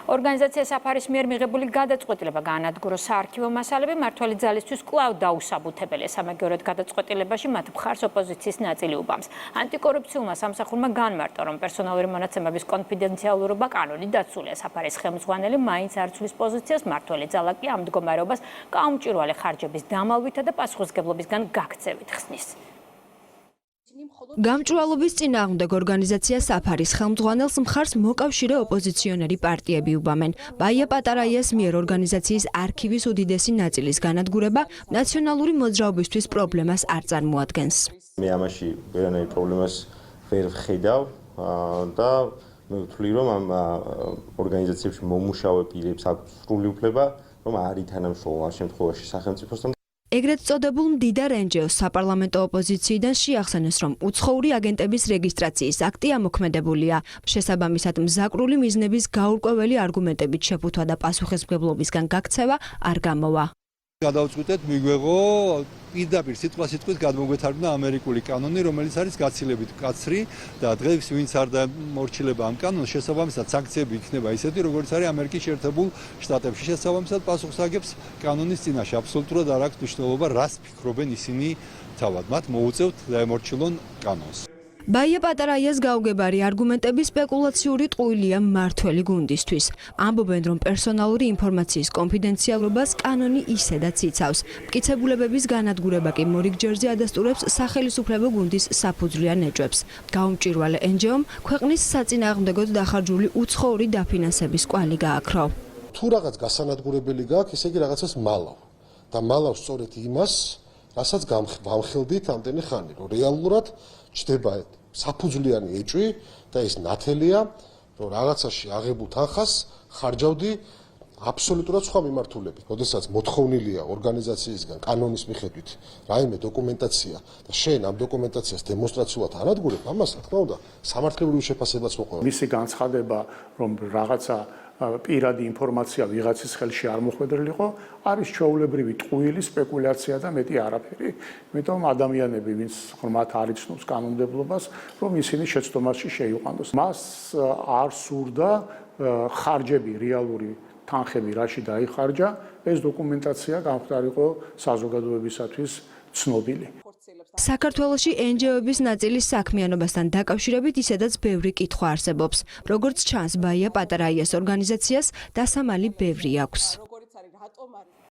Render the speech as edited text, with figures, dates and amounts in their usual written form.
ორგანიზაცია საფარის მიერ მიღებული გადაწყვეტილება გაანადგუროს საარქივო მასალები მმართველი ძალისთვის კვლავ დაუსაბუთებელია. სამაგიეროდ გადაწყვეტილებაში მათ მხარს ოპოზიციის ნაწილი უბამს. ანტიკორუფციულმა სამსახურმა განმარტა, რომ პერსონალური მონაცემების კონფიდენციალურობა კანონით დაცულია. საფარის ხელმძღვანელი მაინც არ ცვლის პოზიციას, მმართველი ძალა კი ამ მდგომარეობას გაუმჭვირვალე ხარჯების დამალვითა და პასუხისგებლობისგან გაქცევით ხსნის. გამჭვირვალობის წინააღმდეგ ორგანიზაცია საფარის ხელმძღვანელს მხარს მოკავშირე ოპოზიციონერი პარტიები უბამენ. ბაია პატარაიას მიერ ორგანიზაციის არქივის უდიდესი ნაწილის განადგურება ნაციონალური მოძრაობისთვის პრობლემას არ წარმოადგენს. მე ამაში ვერანაირ პრობლემას ვერ ვხედავ და მე ვთვლი, რომ ამ ორგანიზაციებში მომუშავე პირებს აქვს სრული უფლება, რომ არ ითანამშრომლონ ამ შემთხვევაში სახელმწიფოსთან. ეგრეთ წოდებულ მდიდარ NGO-ს საპარლამენტო ოპოზიციიდან შეახსენეს, რომ უცხოური აგენტების რეგისტრაციის აქტი ამოქმედებულია. შესაბამისად, მზაკრული მიზნების გაურკვეველი არგუმენტებით შეფუთვა და პასუხისმგებლობისგან გაქცევა არ გამოვა. გადავწყვიტეთ მიგვეღო პირდაპირ სიტყვით გადმოგვეთარგმნა ამერიკული კანონი, რომელიც არის გაცილებით მკაცრი და დღეს ვინც არ დამორჩილება ამ კანონს, შესაბამისად სანქციები იქნება ისეთი, როგორც არის ამერიკის შეერთებულ შტატებში. შესაბამისად პასუხს აგებს კანონის წინაშე. აბსოლუტურად არ აქვს მნიშვნელობა, რას ფიქრობენ ისინი თავად. მათ მოუწევთ დაემორჩილონ კანონს. ბაია პატარაიას გაუგებარი არგუმენტები სპეკულაციური ტყუილია მმართველი გუნდისთვის. ამბობენ, რომ პერსონალური ინფორმაციის კონფიდენციალობას კანონი ისედაც იცავს. მტკიცებულებების განადგურება კი მორიგჯერზე ადასტურებს სახელისუფლებო გუნდის საფუძვლიან ეჭვებს. გაუმჭვირვალე NGO-მ ქვეყნის საწინააღმდეგოდ დახარჯული უცხოური დაფინანსების კვალი გააქრო. თუ რაღაც გასანადგურებელი გაქვს, ესე იგი რაღაცას მალავ. და მალავ სწორედ იმას, რასაც ვამხელდით ამდენი ხანი, რომ რეალურად ჩდება საფუძვლიანი ეჭვი და ეს ნათელია, რომ რაღაცაში აღებულ თანხას ხარჯავდი აბსოლუტურად სხვა მიმართულებით. როდესაც მოთხოვნილია ორგანიზაციისგან კანონის მიხედვით რაიმე დოკუმენტაცია და შენ ამ დოკუმენტაციას დემონსტრაციულად ანადგურებ, ამას რა თქმა უნდა სამართლებრივი შეფასებაც მოყვება. მისი განცხადება, რომ რაღაცა პირადი ინფორმაცია ვიღაცის ხელში არ მოხვედრილიყო, არის ჩვეულებრივი ტყუილი სპეკულაცია და მეტი არაფერი. იმიტომ ადამიანები, ვინც ხმათ არ იცნობს კანონმდებლობას, რომ ისინი შეცდომაში შეიყვანოს. მას არ სურდა ხარჯები, რეალური თანხები რაში დაიხარჯა, ეს დოკუმენტაცია გამხდარიყო საზოგადოებისათვის ცნობილი. საქართველოში NGO-ების ნაწილის საქმიანობასთან დაკავშირებით ისედაც ბევრი კითხვა არსებობს. როგორც ჩანს, ბაია პატარაიას ორგანიზაციას დასამალი ბევრი აქვს.